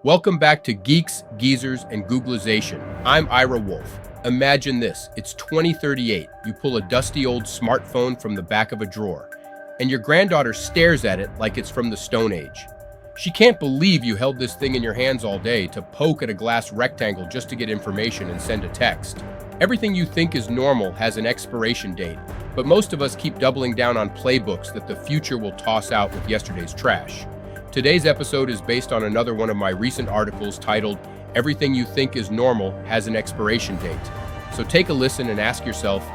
Welcome back to Geeks, Geezers, and Googlization. I'm Ira Wolfe. Imagine this, it's 2038. You pull a dusty old smartphone from the back of a drawer, and your granddaughter stares at it like it's from the Stone Age. She can't believe you held this thing in your hands all day to poke at a glass rectangle just to get information and send a text. Everything you think is normal has an expiration date, but most of us keep doubling down on playbooks that the future will toss out with yesterday's trash. Today's episode is based on another one of my recent articles titled, Everything You Think Is Normal Has an Expiration Date. So take a listen and ask yourself,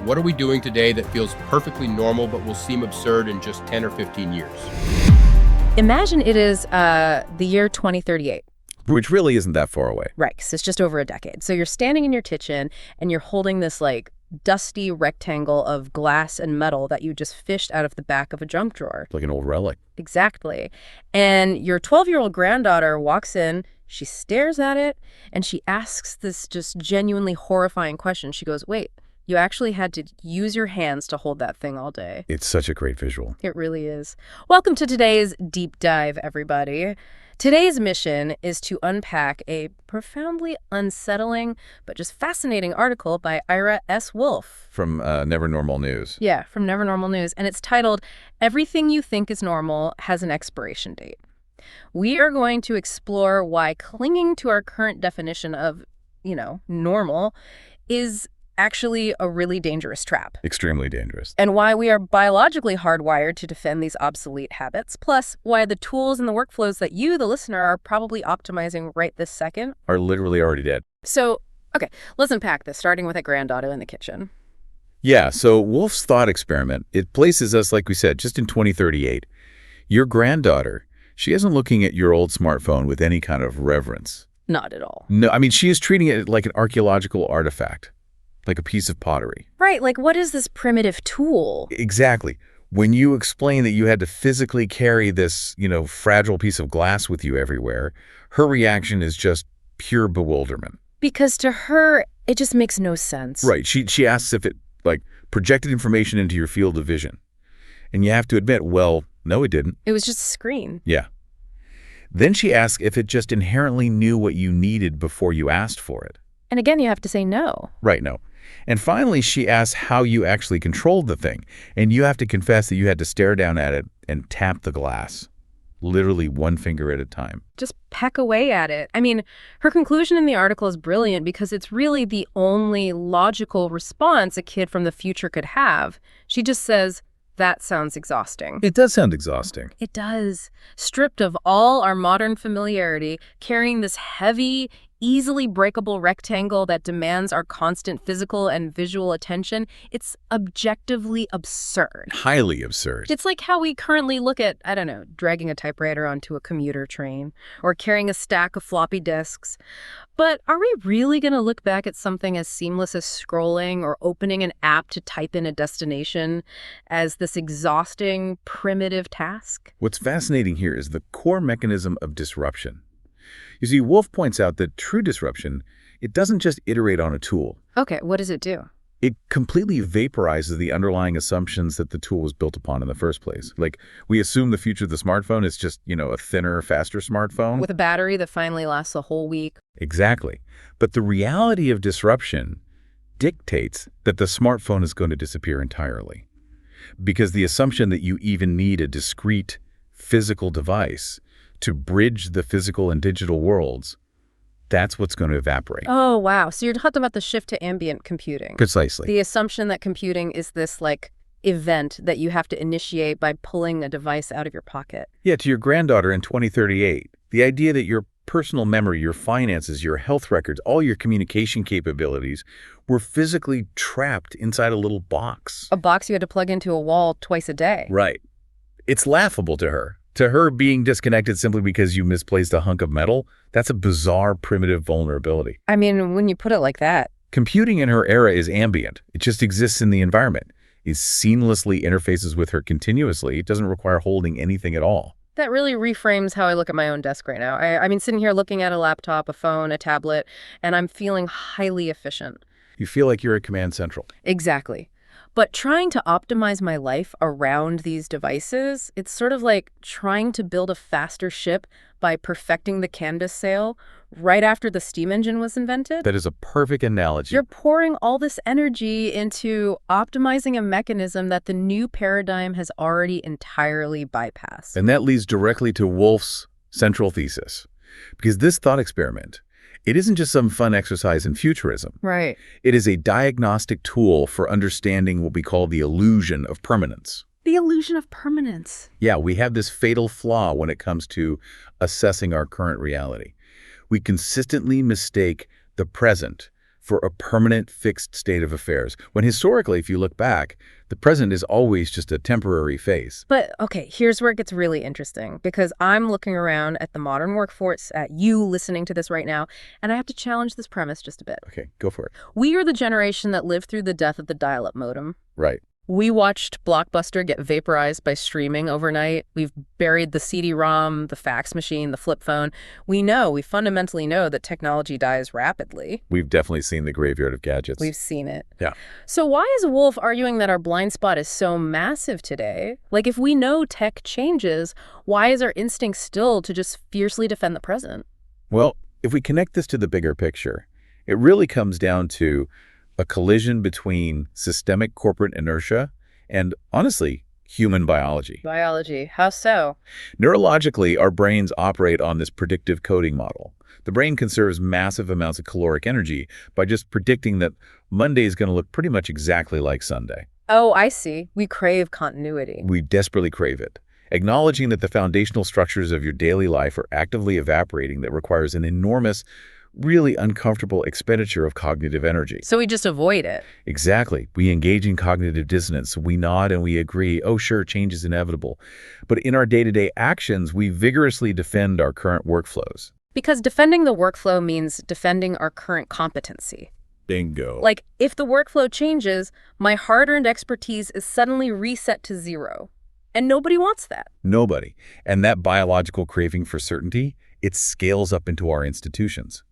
what are we doing today that feels perfectly normal but will seem absurd in just 10 or 15 years? Imagine it is the year 2038. Which really isn't that far away. Right, 'cause it's just over a decade. So you're standing in your kitchen and you're holding this dusty rectangle of glass and metal that you just fished out of the back of a junk drawer. Like an old relic. Exactly. And your 12-year-old granddaughter walks in, she stares at it, and she asks this just genuinely horrifying question. She goes, wait, you actually had to use your hands to hold that thing all day. It's such a great visual. It really is. Welcome to today's deep dive, everybody. Today's mission is to unpack a profoundly unsettling but just fascinating article by Ira S. Wolfe. From Never Normal News. Yeah, from Never Normal News. And it's titled, Everything You Think Is Normal Has an Expiration Date. We are going to explore why clinging to our current definition of, normal is actually a really dangerous trap. Extremely dangerous. And why we are biologically hardwired to defend these obsolete habits, plus why the tools and the workflows that you, the listener, are probably optimizing right this second are literally already dead. So, okay, let's unpack this, starting with a granddaughter in the kitchen. Yeah, so Wolfe's thought experiment, it places us, like we said, just in 2038. Your granddaughter, she isn't looking at your old smartphone with any kind of reverence. Not at all. No, I mean, she is treating it like an archaeological artifact. Like a piece of pottery. Right, like what is this primitive tool? Exactly. When you explain that you had to physically carry this, fragile piece of glass with you everywhere, her reaction is just pure bewilderment. Because to her, it just makes no sense. Right. She asks if it, projected information into your field of vision. And you have to admit, well, no, it didn't. It was just a screen. Yeah. Then she asks if it just inherently knew what you needed before you asked for it. And again, you have to say no. Right, no. And finally, she asks how you actually controlled the thing. And you have to confess that you had to stare down at it and tap the glass, literally one finger at a time. Just peck away at it. I mean, her conclusion in the article is brilliant because it's really the only logical response a kid from the future could have. She just says, that sounds exhausting. It does sound exhausting. It does. Stripped of all our modern familiarity, carrying this heavy, easily breakable rectangle that demands our constant physical and visual attention, it's objectively absurd. Highly absurd. It's like how we currently look at, dragging a typewriter onto a commuter train or carrying a stack of floppy disks. But are we really going to look back at something as seamless as scrolling or opening an app to type in a destination as this exhausting, primitive task? What's fascinating here is the core mechanism of disruption. You see, Wolfe points out that true disruption, it doesn't just iterate on a tool. Okay, what does it do? It completely vaporizes the underlying assumptions that the tool was built upon in the first place. Like, we assume the future of the smartphone is just, a thinner, faster smartphone. With a battery that finally lasts a whole week. Exactly. But the reality of disruption dictates that the smartphone is going to disappear entirely. Because the assumption that you even need a discrete physical device to bridge the physical and digital worlds, that's what's going to evaporate. Oh, wow. So you're talking about the shift to ambient computing. Precisely. The assumption that computing is this, event that you have to initiate by pulling a device out of your pocket. Yeah, to your granddaughter in 2038, the idea that your personal memory, your finances, your health records, all your communication capabilities were physically trapped inside a little box. A box you had to plug into a wall twice a day. Right. It's laughable to her. To her, being disconnected simply because you misplaced a hunk of metal, that's a bizarre, primitive vulnerability. I mean, when you put it like that. Computing in her era is ambient. It just exists in the environment. It seamlessly interfaces with her continuously. It doesn't require holding anything at all. That really reframes how I look at my own desk right now. I mean, sitting here looking at a laptop, a phone, a tablet, and I'm feeling highly efficient. You feel like you're at Command Central. Exactly. But trying to optimize my life around these devices, it's sort of like trying to build a faster ship by perfecting the canvas sail right after the steam engine was invented. That is a perfect analogy. You're pouring all this energy into optimizing a mechanism that the new paradigm has already entirely bypassed. And that leads directly to Wolfe's central thesis. Because this thought experiment, it isn't just some fun exercise in futurism. Right. It is a diagnostic tool for understanding what we call the illusion of permanence. The illusion of permanence. Yeah, we have this fatal flaw when it comes to assessing our current reality. We consistently mistake the present for a permanent, fixed state of affairs, when historically, if you look back, the present is always just a temporary phase. But, okay, here's where it gets really interesting, because I'm looking around at the modern workforce, at you listening to this right now, and I have to challenge this premise just a bit. Okay, go for it. We are the generation that lived through the death of the dial-up modem. Right. We watched Blockbuster get vaporized by streaming overnight. We've buried the CD-ROM, the fax machine, the flip phone. We fundamentally know that technology dies rapidly. We've definitely seen the graveyard of gadgets. We've seen it. Yeah. So why is Wolfe arguing that our blind spot is so massive today? Like, if we know tech changes, why is our instinct still to just fiercely defend the present? Well, if we connect this to the bigger picture, it really comes down to a collision between systemic corporate inertia and, honestly, human biology. Biology. How so? Neurologically, our brains operate on this predictive coding model. The brain conserves massive amounts of caloric energy by just predicting that Monday is going to look pretty much exactly like Sunday. Oh, I see. We crave continuity. We desperately crave it. Acknowledging that the foundational structures of your daily life are actively evaporating, that requires an enormous, really uncomfortable expenditure of cognitive energy. So we just avoid it. Exactly. We engage in cognitive dissonance. We nod and we agree, oh, sure, change is inevitable. But in our day-to-day actions, we vigorously defend our current workflows. Because defending the workflow means defending our current competency. Bingo. Like, if the workflow changes, my hard-earned expertise is suddenly reset to zero. And nobody wants that. Nobody. And that biological craving for certainty, it scales up into our institutions.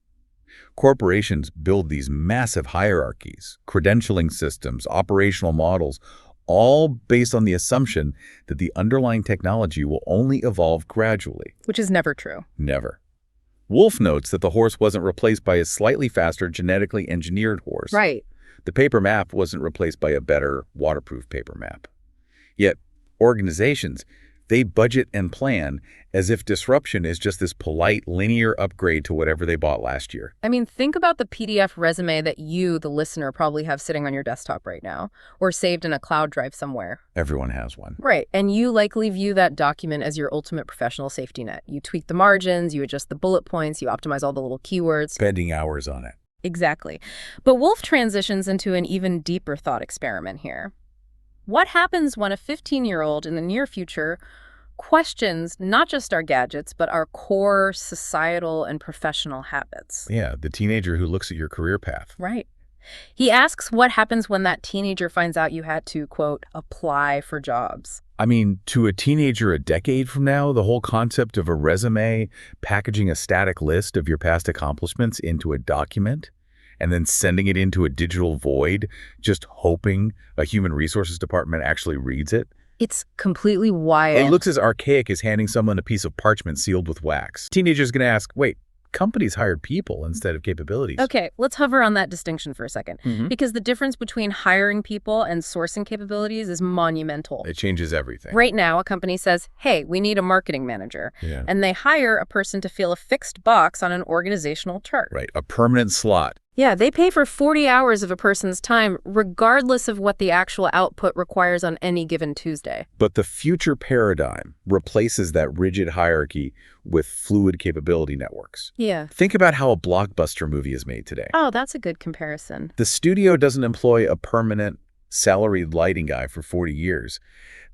Corporations build these massive hierarchies, credentialing systems, operational models, all based on the assumption that the underlying technology will only evolve gradually. Which is never true. Never. Wolfe notes that the horse wasn't replaced by a slightly faster, genetically engineered horse. Right. The paper map wasn't replaced by a better, waterproof paper map. Yet, organizations, they budget and plan as if disruption is just this polite, linear upgrade to whatever they bought last year. I mean, think about the PDF resume that you, the listener, probably have sitting on your desktop right now, or saved in a cloud drive somewhere. Everyone has one. Right. And you likely view that document as your ultimate professional safety net. You tweak the margins, you adjust the bullet points, you optimize all the little keywords. Spending hours on it. Exactly. But Wolfe transitions into an even deeper thought experiment here. What happens when a 15-year-old in the near future questions not just our gadgets, but our core societal and professional habits? Yeah, the teenager who looks at your career path. Right. He asks what happens when that teenager finds out you had to, quote, apply for jobs. I mean, to a teenager a decade from now, the whole concept of a resume, packaging a static list of your past accomplishments into a document, and then sending it into a digital void, just hoping a human resources department actually reads it. It's completely wild. It looks as archaic as handing someone a piece of parchment sealed with wax. Teenagers going to ask, wait, companies hired people instead of capabilities. Okay, let's hover on that distinction for a second. Because the difference between hiring people and sourcing capabilities is monumental. It changes everything. Right now, a company says, hey, we need a marketing manager. Yeah. And they hire a person to fill a fixed box on an organizational chart. Right, a permanent slot. Yeah, they pay for 40 hours of a person's time, regardless of what the actual output requires on any given Tuesday. But the future paradigm replaces that rigid hierarchy with fluid capability networks. Yeah. Think about how a blockbuster movie is made today. Oh, that's a good comparison. The studio doesn't employ a permanent, salaried lighting guy for 40 years.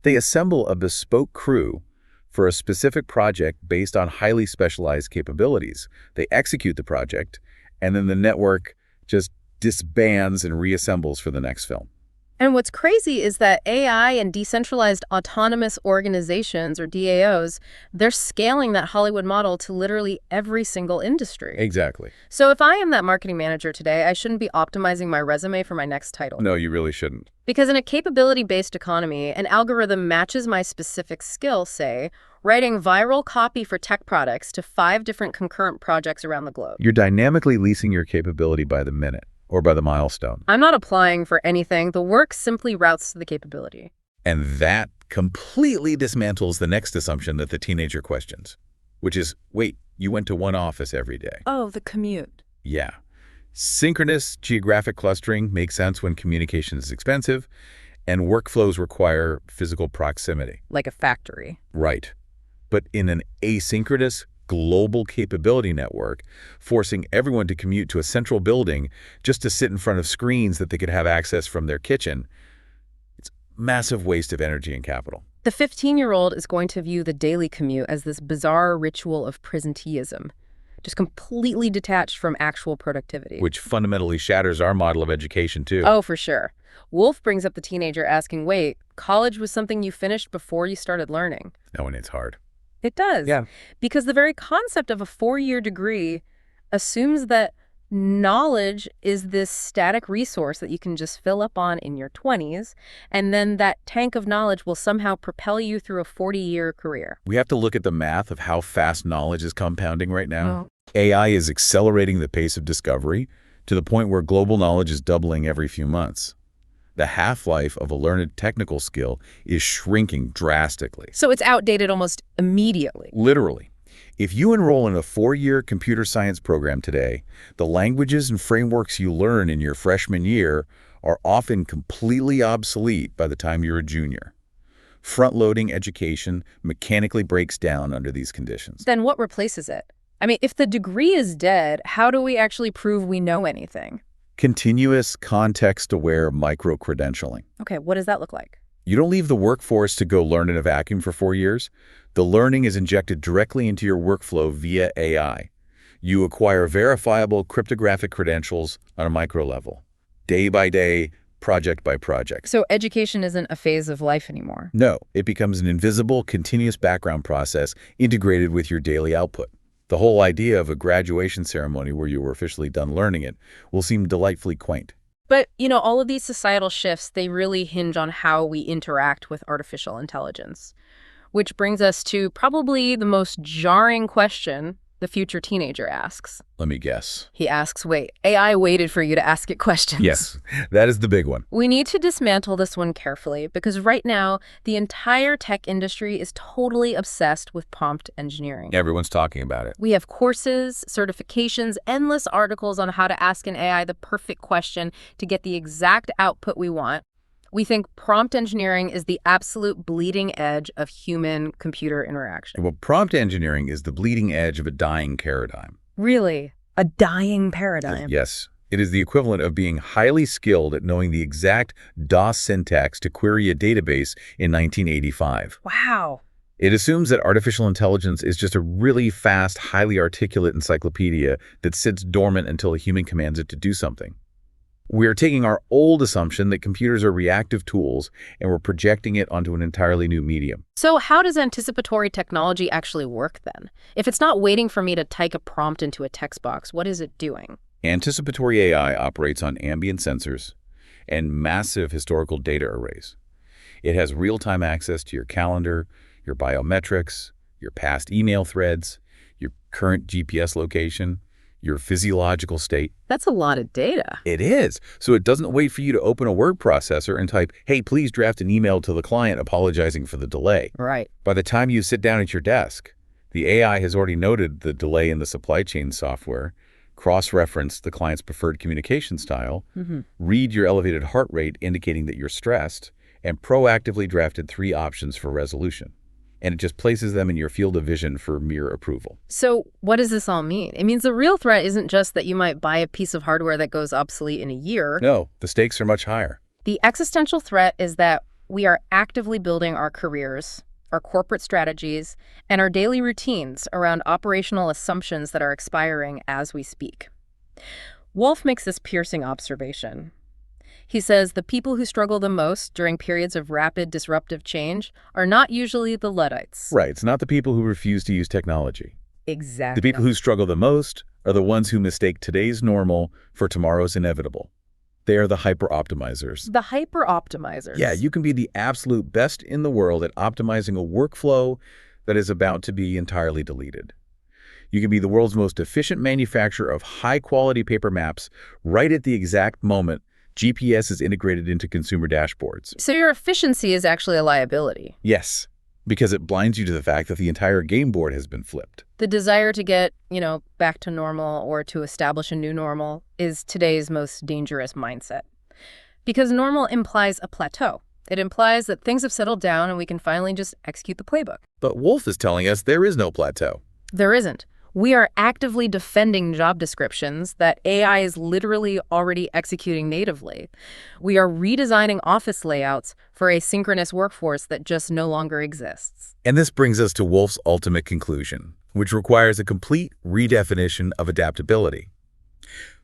They assemble a bespoke crew for a specific project based on highly specialized capabilities. They execute the project, and then the network just disbands and reassembles for the next film. And what's crazy is that AI and decentralized autonomous organizations, or DAOs, they're scaling that Hollywood model to literally every single industry. Exactly. So if I am that marketing manager today, I shouldn't be optimizing my resume for my next title. No, you really shouldn't. Because in a capability-based economy, an algorithm matches my specific skill, say, writing viral copy for tech products to 5 different concurrent projects around the globe. You're dynamically leasing your capability by the minute or by the milestone. I'm not applying for anything. The work simply routes to the capability. And that completely dismantles the next assumption that the teenager questions, which is, wait, you went to one office every day. Oh, the commute. Yeah. Synchronous geographic clustering makes sense when communication is expensive and workflows require physical proximity. Like a factory. Right. But in an asynchronous, global capability network, forcing everyone to commute to a central building just to sit in front of screens that they could have access from their kitchen, it's a massive waste of energy and capital. The 15-year-old is going to view the daily commute as this bizarre ritual of presenteeism, just completely detached from actual productivity. Which fundamentally shatters our model of education, too. Oh, for sure. Wolfe brings up the teenager asking, wait, college was something you finished before you started learning. No, and it's hard. It does. Yeah. Because the very concept of a 4-year degree assumes that knowledge is this static resource that you can just fill up on in your 20s, and then that tank of knowledge will somehow propel you through a 40-year career. We have to look at the math of how fast knowledge is compounding right now. Oh. AI is accelerating the pace of discovery to the point where global knowledge is doubling every few months. The half-life of a learned technical skill is shrinking drastically. So it's outdated almost immediately. Literally. If you enroll in a 4-year computer science program today, the languages and frameworks you learn in your freshman year are often completely obsolete by the time you're a junior. Front-loading education mechanically breaks down under these conditions. Then what replaces it? I mean, if the degree is dead, how do we actually prove we know anything? Continuous, context-aware micro-credentialing. Okay, what does that look like? You don't leave the workforce to go learn in a vacuum for 4 years. The learning is injected directly into your workflow via AI. You acquire verifiable cryptographic credentials on a micro level, day by day, project by project. So education isn't a phase of life anymore. No, it becomes an invisible, continuous background process integrated with your daily output. The whole idea of a graduation ceremony where you were officially done learning it will seem delightfully quaint. But, you know, all of these societal shifts, they really hinge on how we interact with artificial intelligence. Which brings us to probably the most jarring question the future teenager asks. Let me guess. He asks, wait, AI waited for you to ask it questions. Yes, that is the big one. We need to dismantle this one carefully because right now, the entire tech industry is totally obsessed with prompt engineering. Everyone's talking about it. We have courses, certifications, endless articles on how to ask an AI the perfect question to get the exact output we want. We think prompt engineering is the absolute bleeding edge of human-computer interaction. Well, prompt engineering is the bleeding edge of a dying paradigm. Really? A dying paradigm? Yes. It is the equivalent of being highly skilled at knowing the exact DOS syntax to query a database in 1985. Wow. It assumes that artificial intelligence is just a really fast, highly articulate encyclopedia that sits dormant until a human commands it to do something. We are taking our old assumption that computers are reactive tools and we're projecting it onto an entirely new medium. So how does anticipatory technology actually work then? If it's not waiting for me to type a prompt into a text box, what is it doing? Anticipatory AI operates on ambient sensors and massive historical data arrays. It has real-time access to your calendar, your biometrics, your past email threads, your current GPS location, your physiological state. That's a lot of data. It is. So it doesn't wait for you to open a word processor and type, hey, please draft an email to the client apologizing for the delay. Right. By the time you sit down at your desk, the AI has already noted the delay in the supply chain software, cross-referenced the client's preferred communication style, read your elevated heart rate indicating that you're stressed, and proactively drafted 3 options for resolution. And it just places them in your field of vision for mere approval. So what does this all mean? It means the real threat isn't just that you might buy a piece of hardware that goes obsolete in a year. No, the stakes are much higher. The existential threat is that we are actively building our careers, our corporate strategies, and our daily routines around operational assumptions that are expiring as we speak. Wolfe makes this piercing observation. He says the people who struggle the most during periods of rapid disruptive change are not usually the Luddites. Right, it's not the people who refuse to use technology. Exactly. The people who struggle the most are the ones who mistake today's normal for tomorrow's inevitable. They are the hyper-optimizers. The hyper-optimizers. Yeah, you can be the absolute best in the world at optimizing a workflow that is about to be entirely deleted. You can be the world's most efficient manufacturer of high-quality paper maps right at the exact moment GPS is integrated into consumer dashboards. So your efficiency is actually a liability. Yes, because it blinds you to the fact that the entire game board has been flipped. The desire to get, back to normal or to establish a new normal is today's most dangerous mindset. Because normal implies a plateau. It implies that things have settled down and we can finally just execute the playbook. But Wolfe is telling us there is no plateau. There isn't. We are actively defending job descriptions that AI is literally already executing natively. We are redesigning office layouts for a synchronous workforce that just no longer exists. And this brings us to Wolfe's ultimate conclusion, which requires a complete redefinition of adaptability.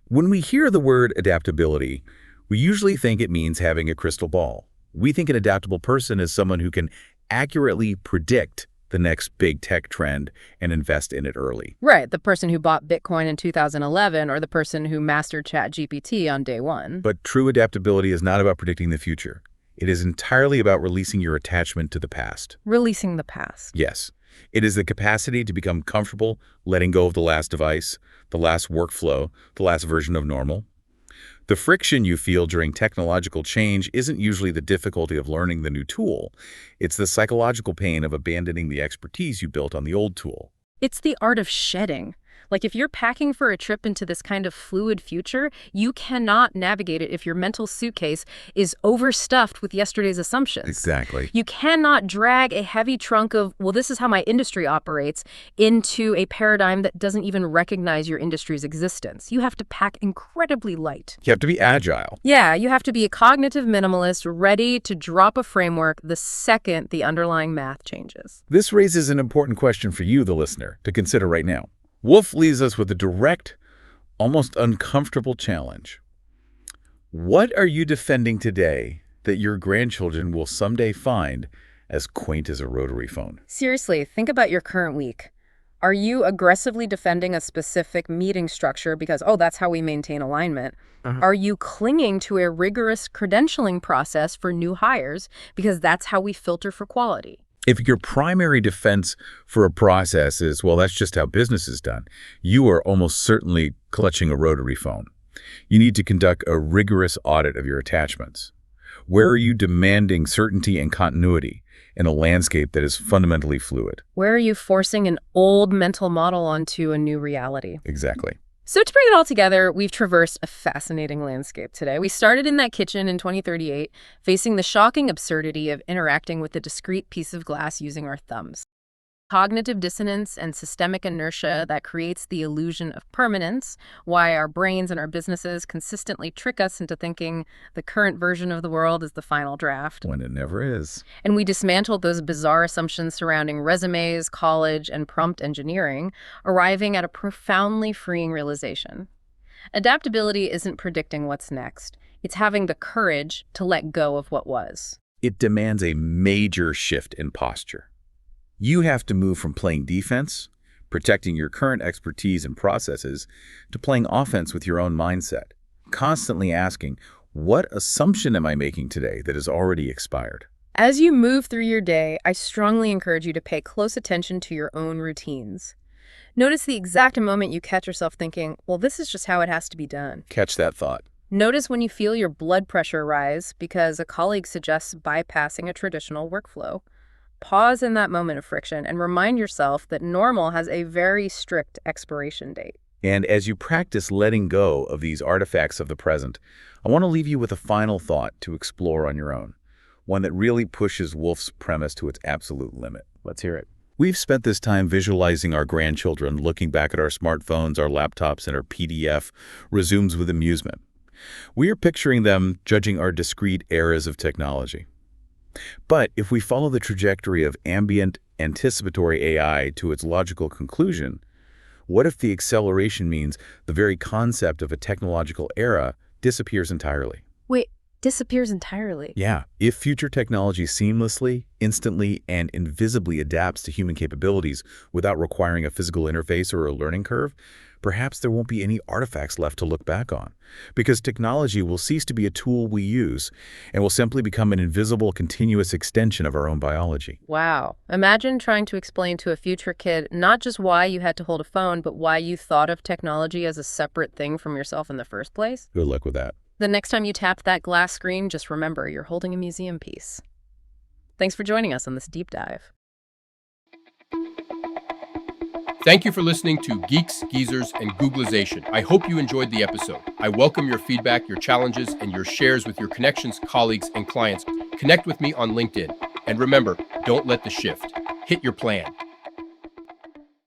When we hear the word adaptability, we usually think it means having a crystal ball. We think an adaptable person is someone who can accurately predict the next big tech trend and invest in it early. Right, the person who bought Bitcoin in 2011 or the person who mastered ChatGPT on day one. But true adaptability is not about predicting the future. It is entirely about releasing your attachment to the past. Releasing the past. Yes. It is the capacity to become comfortable letting go of the last device, the last workflow, the last version of normal. The friction you feel during technological change isn't usually the difficulty of learning the new tool. It's the psychological pain of abandoning the expertise you built on the old tool. It's the art of shedding. Like if you're packing for a trip into this kind of fluid future, you cannot navigate it if your mental suitcase is overstuffed with yesterday's assumptions. Exactly. You cannot drag a heavy trunk of, well, this is how my industry operates, into a paradigm that doesn't even recognize your industry's existence. You have to pack incredibly light. You have to be agile. Yeah, you have to be a cognitive minimalist ready to drop a framework the second the underlying math changes. This raises an important question for you, the listener, to consider right now. Wolfe leaves us with a direct, almost uncomfortable challenge. What are you defending today that your grandchildren will someday find as quaint as a rotary phone? Seriously, think about your current week. Are you aggressively defending a specific meeting structure because, that's how we maintain alignment? Are you clinging to a rigorous credentialing process for new hires because that's how we filter for quality? If your primary defense for a process is, that's just how business is done, you are almost certainly clutching a rotary phone. You need to conduct a rigorous audit of your attachments. Where are you demanding certainty and continuity in a landscape that is fundamentally fluid? Where are you forcing an old mental model onto a new reality? Exactly. So to bring it all together, we've traversed a fascinating landscape today. We started in that kitchen in 2038, facing the shocking absurdity of interacting with a discrete piece of glass using our thumbs. Cognitive dissonance and systemic inertia that creates the illusion of permanence, why our brains and our businesses consistently trick us into thinking the current version of the world is the final draft. When it never is. And we dismantled those bizarre assumptions surrounding resumes, college, and prompt engineering, arriving at a profoundly freeing realization. Adaptability isn't predicting what's next. It's having the courage to let go of what was. It demands a major shift in posture. You have to move from playing defense, protecting your current expertise and processes, to playing offense with your own mindset, constantly asking, what assumption am I making today that has already expired? As you move through your day, I strongly encourage you to pay close attention to your own routines. Notice the exact moment you catch yourself thinking, this is just how it has to be done. Catch that thought. Notice when you feel your blood pressure rise because a colleague suggests bypassing a traditional workflow. Pause in that moment of friction and remind yourself that normal has a very strict expiration date. And as you practice letting go of these artifacts of the present, I want to leave you with a final thought to explore on your own, one that really pushes Wolfe's premise to its absolute limit. Let's hear it. We've spent this time visualizing our grandchildren, looking back at our smartphones, our laptops, and our PDF resumes with amusement. We are picturing them judging our discrete eras of technology. But if we follow the trajectory of ambient, anticipatory AI to its logical conclusion, what if the acceleration means the very concept of a technological era disappears entirely? Wait, disappears entirely. Yeah, if future technology seamlessly, instantly, and invisibly adapts to human capabilities without requiring a physical interface or a learning curve, perhaps there won't be any artifacts left to look back on, because technology will cease to be a tool we use and will simply become an invisible, continuous extension of our own biology. Wow. Imagine trying to explain to a future kid not just why you had to hold a phone, but why you thought of technology as a separate thing from yourself in the first place. Good luck with that. The next time you tap that glass screen, just remember you're holding a museum piece. Thanks for joining us on this deep dive. Thank you for listening to Geeks, Geezers, and Googlization. I hope you enjoyed the episode. I welcome your feedback, your challenges, and your shares with your connections, colleagues, and clients. Connect with me on LinkedIn. And remember, don't let the shift hit your plan.